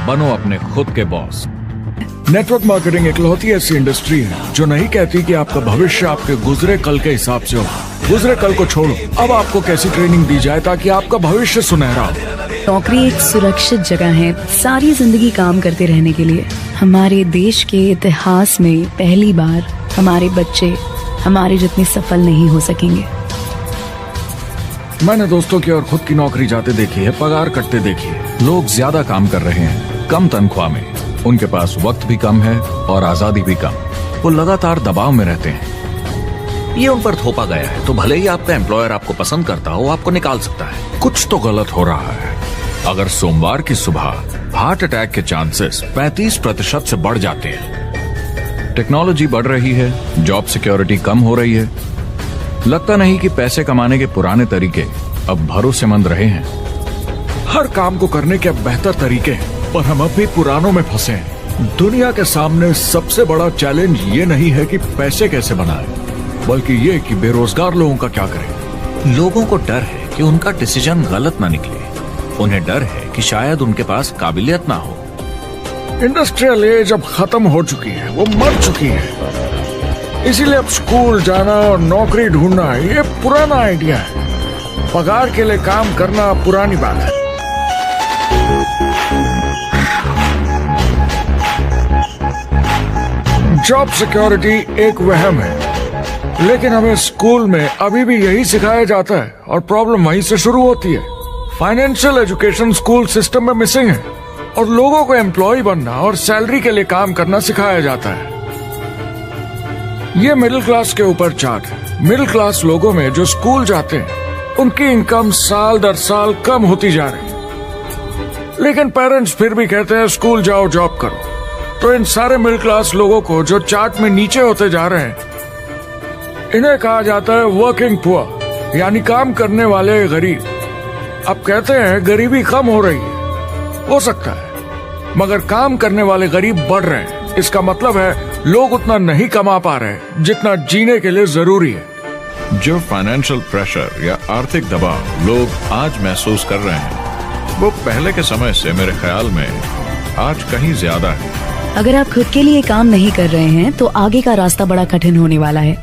बनो अपने खुद के बॉस। नेटवर्क मार्केटिंग इकलौती ऐसी इंडस्ट्री है जो नहीं कहती कि आपका भविष्य आपके गुजरे कल के हिसाब से हो। गुजरे कल को छोड़ो, अब आपको कैसी ट्रेनिंग दी जाए ताकि आपका भविष्य सुनहरा हो। नौकरी एक सुरक्षित जगह है सारी जिंदगी काम करते रहने के लिए। हमारे देश के इतिहास में पहली बार हमारे बच्चे हमारे जितने सफल नहीं हो सकेंगे। मैंने दोस्तों की और खुद की नौकरी जाते देखी है, पगार कटते देखी है। लोग ज्यादा काम कर रहे हैं कम तनख्वाह में, उनके पास वक्त भी कम है और आजादी भी कम। वो लगातार दबाव में रहते हैं। ये उन पर थोपा गया है, तो भले ही आपका एम्प्लॉयर आपको पसंद करता हो, आपको निकाल सकता है। कुछ तो गलत हो रहा है। अगर सोमवार की सुबह हार्ट अटैक के चांसेस 35% से बढ़ जाते हैं। टेक्नोलॉजी बढ़ रही है, जॉब सिक्योरिटी कम हो रही है। लगता नहीं कि पैसे कमाने के पुराने तरीके अब भरोसेमंद रहे हैं। हर काम को करने के अब बेहतर तरीके हैं, पर हम अब भी पुरानों में फंसे हैं। दुनिया के सामने सबसे बड़ा चैलेंज ये नहीं है कि पैसे कैसे बनाएं, बल्कि ये कि बेरोजगार लोगों का क्या करें। लोगों को डर है कि उनका डिसीजन गलत ना निकले। उन्हें डर है कि शायद उनके पास काबिलियत ना हो। इंडस्ट्रियल एज अब खत्म हो चुकी है, वो मर चुकी है। इसीलिए अब स्कूल जाना और नौकरी ढूंढना ये पुराना आइडिया है। पगार के लिए काम करना पुरानी बात है। जॉब सिक्योरिटी एक वहम है, लेकिन हमें स्कूल में अभी भी यही सिखाया जाता है और प्रॉब्लम वहीं से शुरू होती है। फाइनेंशियल एजुकेशन स्कूल सिस्टम में मिसिंग है और लोगों को एम्प्लॉय बनना और सैलरी के लिए काम करना सिखाया जाता है। ये मिडिल क्लास के ऊपर चार्ट है। मिडिल क्लास लोगों में जो स्कूल जाते हैं उनकी इनकम साल दर साल कम होती जा रही है, लेकिन पेरेंट्स फिर भी कहते हैं स्कूल जाओ, जॉब करो। तो इन सारे मिडिल क्लास लोगों को जो चार्ट में नीचे होते जा रहे हैं, इन्हें कहा जाता है वर्किंग पुअर, यानी काम करने वाले गरीब। अब कहते हैं गरीबी कम हो रही है, हो सकता है, मगर काम करने वाले गरीब बढ़ रहे हैं। इसका मतलब है लोग उतना नहीं कमा पा रहे जितना जीने के लिए जरूरी है। जो फाइनेंशियल प्रेशर या आर्थिक दबाव लोग आज महसूस कर रहे हैं, वो पहले के समय से मेरे ख्याल में आज कहीं ज्यादा है। अगर आप खुद के लिए काम नहीं कर रहे हैं तो आगे का रास्ता बड़ा कठिन होने वाला है।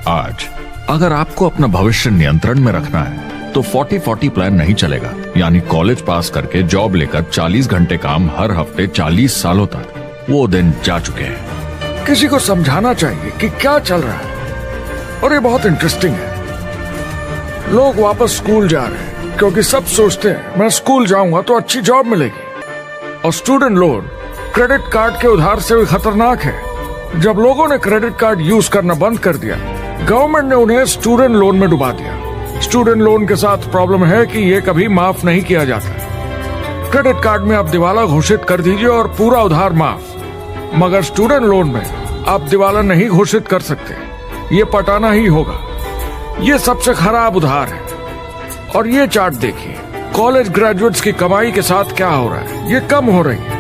आज अगर आपको अपना भविष्य नियंत्रण में रखना है तो 40-40 प्लान नहीं चलेगा, यानी कॉलेज पास करके जॉब लेकर 40 घंटे काम हर हफ्ते 40 सालों तक, वो दिन जा चुके हैं। किसी को समझाना चाहिए कि क्या चल रहा है, और ये बहुत इंटरेस्टिंग है। लोग वापस स्कूल जा रहे हैं क्योंकि सब सोचते हैं मैं स्कूल जाऊंगा तो अच्छी जॉब मिलेगी। और स्टूडेंट लोन क्रेडिट कार्ड के उधार से भी खतरनाक है। जब लोगों ने क्रेडिट कार्ड यूज करना बंद कर दिया, गवर्नमेंट ने उन्हें स्टूडेंट लोन में डुबा दिया। स्टूडेंट लोन के साथ प्रॉब्लम है कि ये कभी माफ नहीं किया जाता। क्रेडिट कार्ड में आप दिवाला घोषित कर दीजिए और पूरा उधार माफ, मगर स्टूडेंट लोन में आप दिवाला नहीं घोषित कर सकते, ये पटाना ही होगा। ये सबसे खराब उधार है। और ये चार्ट देखिए, कॉलेज ग्रेजुएट्स की कमाई के साथ क्या हो रहा है, ये कम हो रही है।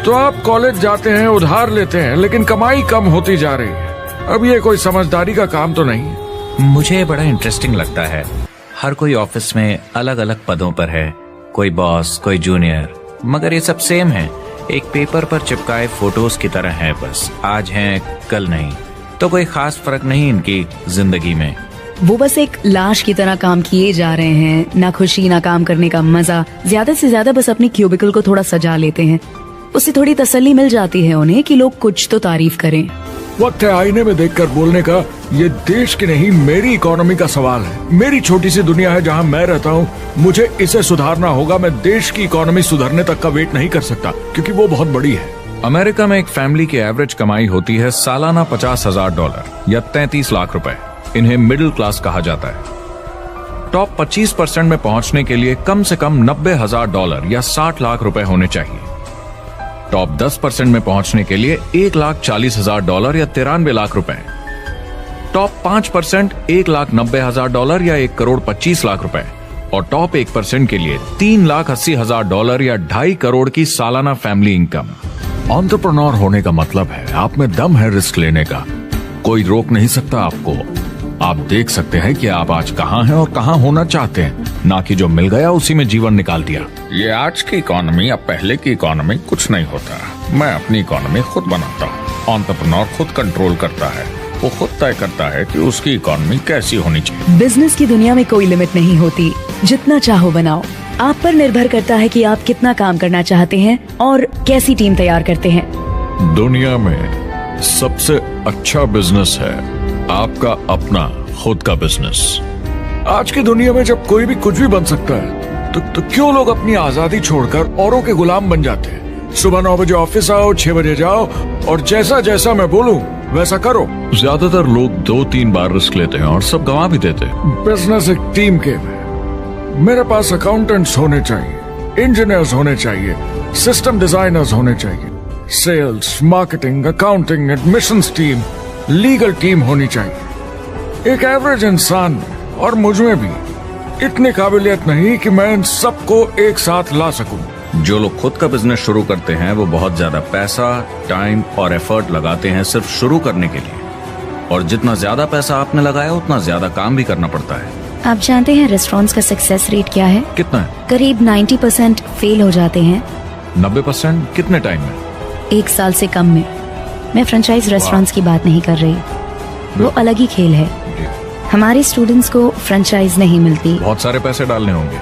तो आप कॉलेज जाते हैं, उधार लेते हैं, लेकिन कमाई कम होती जा रही है। अब ये कोई समझदारी का काम तो नहीं है। मुझे बड़ा इंटरेस्टिंग लगता है। हर कोई ऑफिस में अलग अलग पदों पर है, कोई बॉस, कोई जूनियर, मगर ये सब सेम है। एक पेपर पर चिपकाए फोटोज की तरह है, बस आज हैं कल नहीं। तो कोई खास फर्क नहीं इनकी जिंदगी में। वो बस एक लाश की तरह काम किए जा रहे हैं, ना खुशी ना काम करने का मजा। ज्यादा से ज्यादा बस अपनी क्यूबिकल को थोड़ा सजा लेते हैं, उससे थोड़ी तसल्ली मिल जाती है उन्हें कि लोग कुछ तो तारीफ करें। वक्त है आईने में देखकर बोलने का। ये देश की नहीं, मेरी इकोनॉमी का सवाल है। मेरी छोटी सी दुनिया है जहां मैं रहता हूं, मुझे इसे सुधारना होगा। मैं देश की इकोनॉमी सुधरने तक का वेट नहीं कर सकता, क्योंकि वो बहुत बड़ी है। अमेरिका में एक फैमिली की एवरेज कमाई होती है सालाना $50,000 या 33 लाख रुपए। इन्हें मिडिल क्लास कहा जाता है। टॉप 25% में पहुंचने के लिए कम से कम $90,000 या 60 लाख रुपए होने चाहिए। टॉप 10% में पहुंचने के लिए $1,40,000 या 93 लाख रुपए। टॉप 5% $1,90,000 या 1,25 लाख रुपए। और टॉप 1% के लिए $3,80,000 या 2.5 करोड़ की सालाना फैमिली इनकम। एंटरप्रेन्योर होने का मतलब है आप में दम है रिस्क लेने का, कोई रोक नहीं सकता आपको। आप देख सकते हैं कि आप आज कहाँ हैं और कहाँ होना चाहते हैं, ना कि जो मिल गया उसी में जीवन निकाल दिया। ये आज की इकोनॉमी या पहले की इकोनॉमी कुछ नहीं होता। मैं अपनी इकोनॉमी खुद बनाता हूँ। एंटरप्रेन्योर खुद कंट्रोल करता है, वो खुद तय करता है कि उसकी इकोनॉमी कैसी होनी चाहिए। बिजनेस की दुनिया में कोई लिमिट नहीं होती, जितना चाहो बनाओ। आप पर निर्भर करता है कि आप कितना काम करना चाहते हैं और कैसी टीम तैयार करते हैं। दुनिया में सबसे अच्छा बिजनेस है आपका अपना खुद का बिजनेस। आज की दुनिया में जब कोई भी कुछ भी बन सकता है तो क्यों लोग अपनी आजादी छोड़कर औरों के गुलाम बन जाते हैं। सुबह 9 बजे ऑफिस आओ, 6 बजे जाओ और जैसा जैसा मैं बोलूं वैसा करो। ज्यादातर लोग 2-3 बार रिस्क लेते हैं और सब गंवा भी देते हैं। बिजनेस एक टीम गेम है। मेरे पास अकाउंटेंट्स होने चाहिए, इंजीनियर्स होने चाहिए, सिस्टम डिजाइनर्स होने चाहिए, sales, marketing, accounting, admissions team, legal team होनी चाहिए। एक एवरेज इंसान और मुझ में भी इतनी काबिलियत नहीं कि मैं इन सबको एक साथ ला सकूं। जो लोग खुद का बिजनेस शुरू करते हैं वो बहुत ज्यादा पैसा, टाइम और एफर्ट लगाते हैं सिर्फ शुरू करने के लिए, और जितना ज्यादा पैसा आपने लगाया उतना ज्यादा काम भी करना पड़ता है। आप जानते हैं रेस्टोरेंट्स का सक्सेस रेट क्या है? कितना है? करीब 90% फेल हो जाते हैं। 90% कितने टाइम में? 1 साल से कम में। मैं फ्रेंचाइज रेस्टोरेंट्स की बात नहीं कर रही, वो अलग ही खेल है। हमारे स्टूडेंट्स को फ्रेंचाइज नहीं मिलती बहुत सारे पैसे डालने होंगे,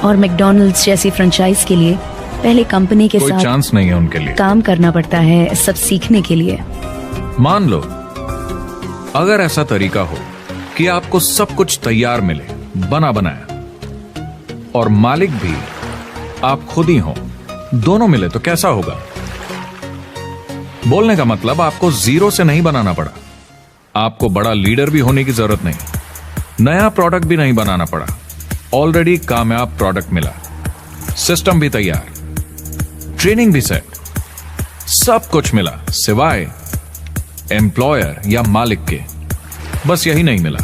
और मैकडॉनल्ड्स जैसी फ्रेंचाइज के लिए पहले कंपनी के कोई साथ चांस नहीं है उनके लिए। काम करना पड़ता है सब सीखने के लिए। मान लो अगर ऐसा तरीका हो कि आपको सब कुछ तैयार मिले, बना बनाया, और मालिक भी आप खुद ही हो, दोनों मिले तो कैसा होगा? बोलने का मतलब आपको जीरो से नहीं बनाना पड़ा, आपको बड़ा लीडर भी होने की जरूरत नहीं, नया प्रोडक्ट भी नहीं बनाना पड़ा, ऑलरेडी कामयाब प्रोडक्ट मिला, सिस्टम भी तैयार, ट्रेनिंग भी सेट, सब कुछ मिला सिवाय एम्प्लॉयर या मालिक के। बस यही नहीं मिला।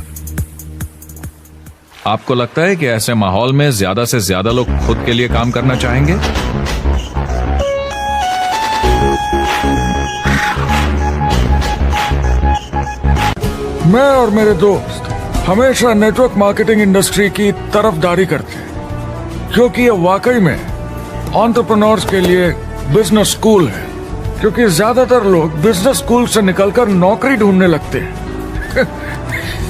आपको लगता है कि ऐसे माहौल में ज्यादा से ज्यादा लोग खुद के लिए काम करना चाहेंगे? मैं और मेरे दोस्त हमेशा नेटवर्क मार्केटिंग इंडस्ट्री की तरफदारी करते हैं, क्योंकि ये वाकई में एंटरप्रेन्योर्स के लिए बिजनेस स्कूल है। क्योंकि ज्यादातर लोग बिजनेस स्कूल से निकलकर नौकरी ढूंढने लगते हैं।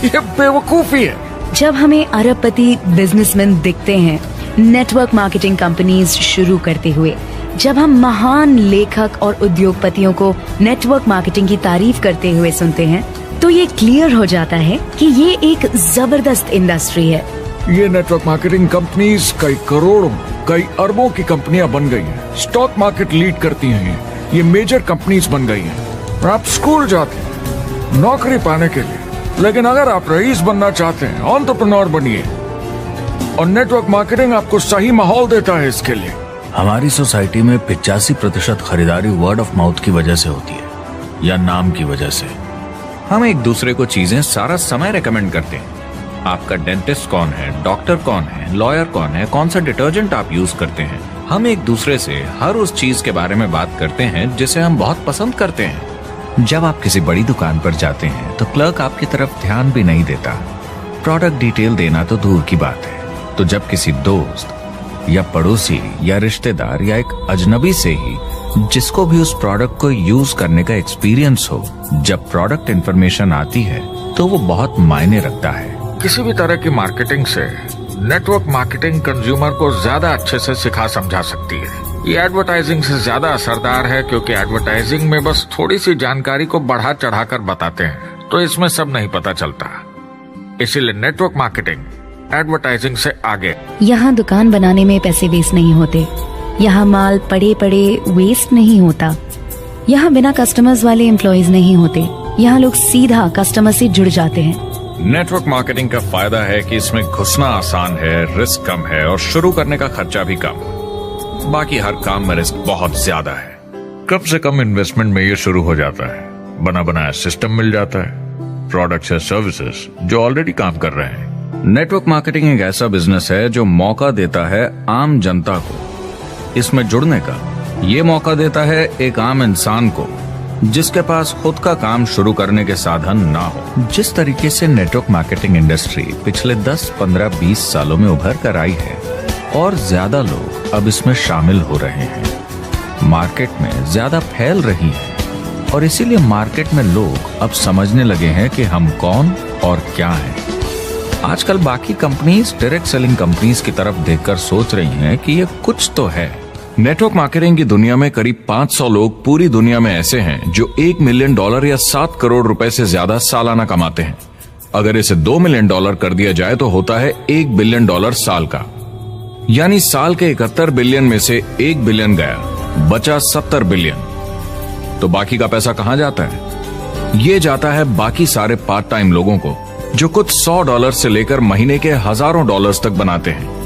ये बेवकूफी है। जब हमें अरबपति बिजनेसमैन दिखते हैं नेटवर्क मार्केटिंग कंपनीज शुरू करते हुए, जब हम महान लेखक और उद्योगपतियों को नेटवर्क मार्केटिंग की तारीफ करते हुए सुनते हैं, तो ये क्लियर हो जाता है कि ये एक जबरदस्त इंडस्ट्री है। ये नेटवर्क मार्केटिंग कंपनीज कई करोड़ों, कई अरबों की कंपनियां बन गई हैं। स्टॉक मार्केट लीड करती हैं। ये मेजर कंपनीज बन गई हैं। आप स्कूल जाते हैं नौकरी पाने के लिए, लेकिन अगर आप रईस बनना चाहते हैं, एंटरप्रेन्योर बनिए, और नेटवर्क मार्केटिंग आपको सही माहौल देता है इसके लिए। हमारी सोसाइटी में 85% खरीदारी वर्ड ऑफ माउथ की वजह से होती है या नाम की वजह से। हम एक दूसरे को चीजें सारा समय रेकमेंड करते हैं। आपका डेंटिस्ट कौन है, डॉक्टर कौन है, लॉयर कौन है, कौन सा डिटर्जेंट आप यूज करते हैं। हम एक दूसरे से हर उस चीज के बारे में बात करते हैं जिसे हम बहुत पसंद करते हैं। जब आप किसी बड़ी दुकान पर जाते हैं तो क्लर्क आपकी तरफ ध्यान भी नहीं देता, प्रोडक्ट डिटेल देना तो दूर की बात है। तो जब किसी दोस्त या पड़ोसी या रिश्तेदार या एक अजनबी से ही, जिसको भी उस प्रोडक्ट को यूज करने का एक्सपीरियंस हो, जब प्रोडक्ट इंफॉर्मेशन आती है तो वो बहुत मायने रखता है। किसी भी तरह की मार्केटिंग से नेटवर्क मार्केटिंग कंज्यूमर को ज्यादा अच्छे से सिखा समझा सकती है। ये एडवर्टाइजिंग से ज्यादा असरदार है, क्योंकि एडवर्टाइजिंग में बस थोड़ी सी जानकारी को बढ़ा चढ़ाकर बताते हैं, तो इसमें सब नहीं पता चलता। इसीलिए नेटवर्क मार्केटिंग एडवर्टाइजिंग से आगे। यहाँ दुकान बनाने में पैसे वेस्ट नहीं होते, यहाँ माल पड़े पड़े वेस्ट नहीं होता, यहाँ बिना कस्टमर्स वाले एम्प्लॉयज नहीं होते, यहाँ लोग सीधा कस्टमर से जुड़ जाते हैं। नेटवर्क मार्केटिंग का फायदा है कि इसमें घुसना आसान है, रिस्क कम है और शुरू करने का खर्चा भी कम। बाकी हर काम में रिस्क बहुत ज्यादा है। कम से कम इन्वेस्टमेंट में ये शुरू हो जाता है। बना बनाया सिस्टम मिल जाता है, प्रोडक्ट्स या सर्विसेज जो ऑलरेडी काम कर रहे हैं। नेटवर्क मार्केटिंग एक ऐसा बिजनेस है जो मौका देता है आम जनता को इसमें जुड़ने का। ये मौका देता है एक आम इंसान को जिसके पास खुद का काम शुरू करने के साधन ना हो। जिस तरीके से नेटवर्क मार्केटिंग इंडस्ट्री पिछले 10, 15, 20 सालों में उभर कर आई है और ज्यादा लोग अब इसमें शामिल हो रहे हैं, मार्केट में ज्यादा फैल रही है और इसीलिए मार्केट में लोग अब समझने लगे हैं कि हम कौन और क्या हैं। आजकल बाकी कंपनीज डायरेक्ट सेलिंग कंपनीज की तरफ देखकर सोच रही हैं कि ये कुछ तो है। नेटवर्क मार्केटिंग की दुनिया में करीब 500 लोग पूरी दुनिया में ऐसे हैं जो $1 मिलियन या 7 करोड़ रुपए से ज्यादा सालाना कमाते हैं। अगर इसे $2 मिलियन कर दिया जाए तो होता है $1 बिलियन साल का, यानी साल के 71 बिलियन में से 1 बिलियन गया, बचा 70 बिलियन। तो बाकी का पैसा कहां जाता है? ये जाता है बाकी सारे पार्ट टाइम लोगों को जो कुछ $100 से लेकर महीने के हजारों डॉलर्स तक बनाते हैं।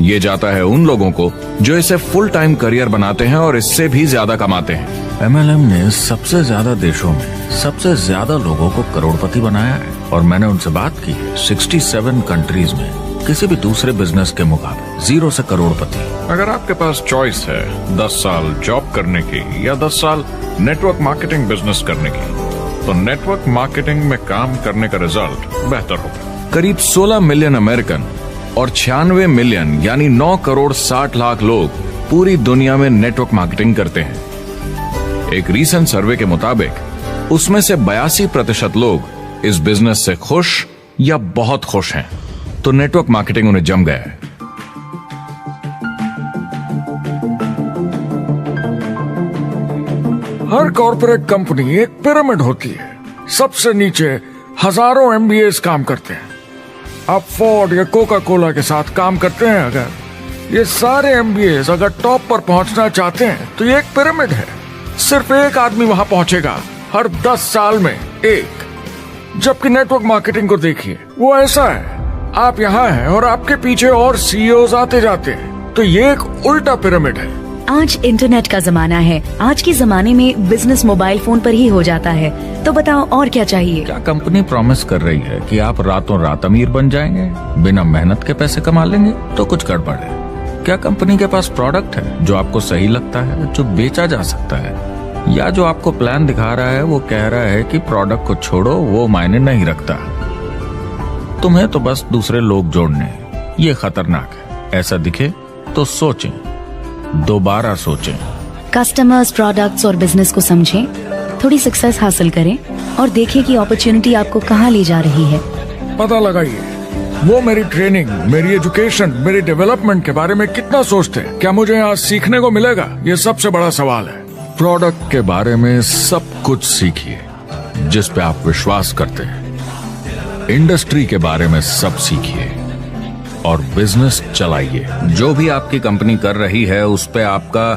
ये जाता है उन लोगों को जो इसे फुल टाइम करियर बनाते हैं और इससे भी ज्यादा कमाते हैं। MLM ने सबसे ज्यादा देशों में सबसे ज्यादा लोगों को करोड़पति बनाया है और मैंने उनसे बात की है 67 कंट्रीज में किसी भी दूसरे बिजनेस के मुकाबले 0 से करोड़पति। अगर आपके पास चॉइस है 10 साल जॉब करने की या 10 साल नेटवर्क मार्केटिंग बिजनेस करने की, तो नेटवर्क मार्केटिंग में काम करने का रिजल्ट बेहतर होगा। करीब 16 मिलियन अमेरिकन और 96 मिलियन यानी 9 करोड़ 60 लाख लोग पूरी दुनिया में नेटवर्क मार्केटिंग करते हैं। एक रीसेंट सर्वे के मुताबिक उसमें से 82% लोग इस बिजनेस से खुश या बहुत खुश हैं। तो नेटवर्क मार्केटिंग उन्हें जम गया है। हर कॉर्पोरेट कंपनी एक पिरामिड होती है। सबसे नीचे हजारों MBAs काम करते हैं। आप फोर्ड या कोका कोला के साथ काम करते हैं। अगर ये सारे MBAs अगर टॉप पर पहुंचना चाहते हैं तो ये एक पिरामिड है। सिर्फ एक आदमी वहां पहुंचेगा हर 10 साल में एक। जबकि नेटवर्क मार्केटिंग को देखिए, वो ऐसा है, आप यहाँ हैं और आपके पीछे और CEOs आते जाते हैं। तो ये एक उल्टा पिरामिड है। आज इंटरनेट का जमाना है। आज के जमाने में बिजनेस मोबाइल फोन पर ही हो जाता है। तो बताओ और क्या चाहिए? क्या कंपनी प्रॉमिस कर रही है कि आप रातों रात अमीर बन जाएंगे, बिना मेहनत के पैसे कमा लेंगे? तो कुछ गड़बड़ है। क्या कंपनी के पास प्रोडक्ट है जो आपको सही लगता है, जो बेचा जा सकता है, या जो आपको प्लान दिखा रहा है वो कह रहा है कि प्रोडक्ट को छोड़ो, वो मायने नहीं रखता, तुम्हें तो बस दूसरे लोग जोड़ने? ये खतरनाक है। ऐसा दिखे तो सोचें, दोबारा सोचें। कस्टमर्स, प्रोडक्ट्स और बिजनेस को समझें, थोड़ी सक्सेस हासिल करें और देखें कि अपॉर्चुनिटी आपको कहां ले जा रही है। पता लगाइए वो मेरी ट्रेनिंग, मेरी एजुकेशन, मेरी डेवलपमेंट के बारे में कितना सोचते हैं। क्या मुझे यहाँ सीखने को मिलेगा? ये सबसे बड़ा सवाल है। प्रोडक्ट के बारे में सब कुछ सीखिए जिस पे आप विश्वास करते हैं। इंडस्ट्री के बारे में सब सीखिए और बिजनेस चलाइए। जो भी आपकी कंपनी कर रही है उस पे आपका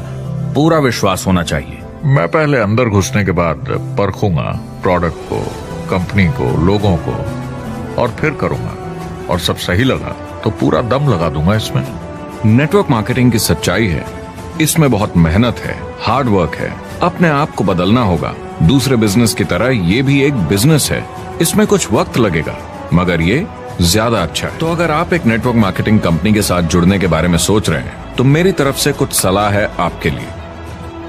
पूरा विश्वास होना चाहिए। मैं पहले अंदर घुसने के बाद परखूंगा प्रोडक्ट को, कंपनी को, लोगों को, और फिर करूंगा। और सब सही लगा तो पूरा दम लगा दूंगा इसमें। नेटवर्क मार्केटिंग की सच्चाई है, इसमें बहुत मेहनत है, हार्ड वर्क है, अपने आप को बदलना होगा। दूसरे बिजनेस की तरह ये भी एक बिजनेस है, इसमें कुछ वक्त लगेगा मगर ये ज्यादा अच्छा है। तो अगर आप एक नेटवर्क मार्केटिंग कंपनी के साथ जुड़ने के बारे में सोच रहे हैं तो मेरी तरफ से कुछ सलाह है आपके लिए।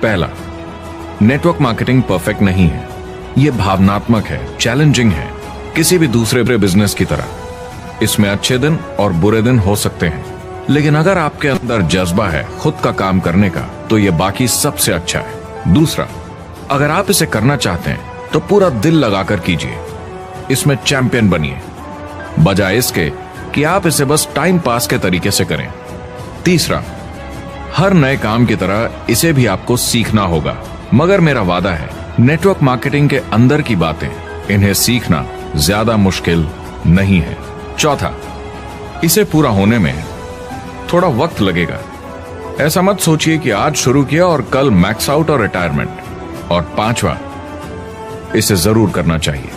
पहला, नेटवर्क मार्केटिंग परफेक्ट नहीं है। ये भावनात्मक है, चैलेंजिंग है, किसी भी दूसरे बिजनेस की तरह। इसमें अच्छे दिन और बुरे दिन हो सकते हैं, लेकिन अगर आपके अंदर जज्बा है खुद का काम करने का तो ये बाकी सबसे अच्छा है। दूसरा, अगर आप इसे करना चाहते हैं तो पूरा दिल लगाकर कीजिए, इसमें चैंपियन बनिए, बजाय इसके कि आप इसे बस टाइम पास के तरीके से करें। तीसरा, हर नए काम की तरह इसे भी आपको सीखना होगा, मगर मेरा वादा है नेटवर्क मार्केटिंग के अंदर की बातें, इन्हें सीखना ज्यादा मुश्किल नहीं है। चौथा, इसे पूरा होने में थोड़ा वक्त लगेगा। ऐसा मत सोचिए कि आज शुरू किया और कल मैक्स आउट और रिटायरमेंट। और पांचवा, इसे जरूर करना चाहिए।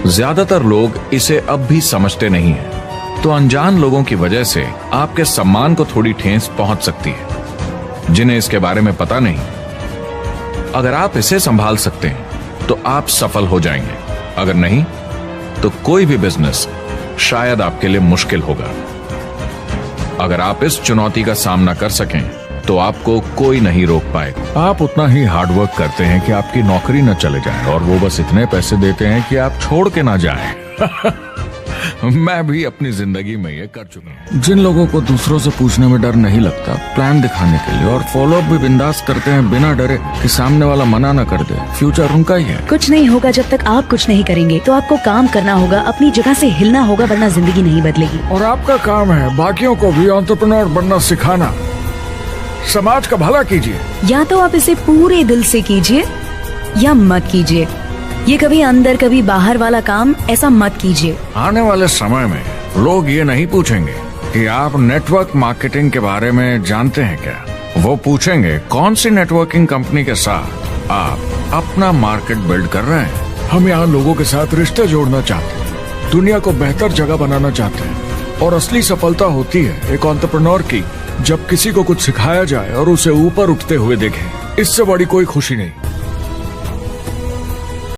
ज्यादातर लोग इसे अब भी समझते नहीं हैं, तो अनजान लोगों की वजह से आपके सम्मान को थोड़ी ठेस पहुंच सकती है, जिन्हें इसके बारे में पता नहीं। अगर आप इसे संभाल सकते हैं तो आप सफल हो जाएंगे, अगर नहीं तो कोई भी बिजनेस शायद आपके लिए मुश्किल होगा। अगर आप इस चुनौती का सामना कर सकें तो आपको कोई नहीं रोक पाएगा। आप उतना ही हार्डवर्क करते हैं कि आपकी नौकरी न चले जाए, और वो बस इतने पैसे देते हैं कि आप छोड़ के ना जाएं। मैं भी अपनी जिंदगी में ये कर चुका हूँ। जिन लोगों को दूसरों से पूछने में डर नहीं लगता, प्लान दिखाने के लिए और फॉलो अप भी बिंदास करते हैं बिना डरे कि सामने वाला मना न कर दे, फ्यूचर उनका ही है। कुछ नहीं होगा जब तक आप कुछ नहीं करेंगे। तो आपको काम करना होगा, अपनी जगह से हिलना होगा, वरना जिंदगी नहीं बदलेगी। और आपका काम है बाकियों को भी एंटरप्रेन्योर बनना सिखाना। समाज का भला कीजिए। या तो आप इसे पूरे दिल से कीजिए या मत कीजिए। ये कभी अंदर कभी बाहर वाला काम ऐसा मत कीजिए। आने वाले समय में लोग ये नहीं पूछेंगे कि आप नेटवर्क मार्केटिंग के बारे में जानते हैं क्या। वो पूछेंगे कौन सी नेटवर्किंग कंपनी के साथ आप अपना मार्केट बिल्ड कर रहे हैं। हम यहाँ लोगों के साथ रिश्ते जोड़ना चाहते हैं, दुनिया को बेहतर जगह बनाना चाहते हैं। और असली सफलता होती है एक एंटरप्रेन्योर की, जब किसी को कुछ सिखाया जाए और उसे ऊपर उठते हुए देखें। इससे बड़ी कोई खुशी नहीं।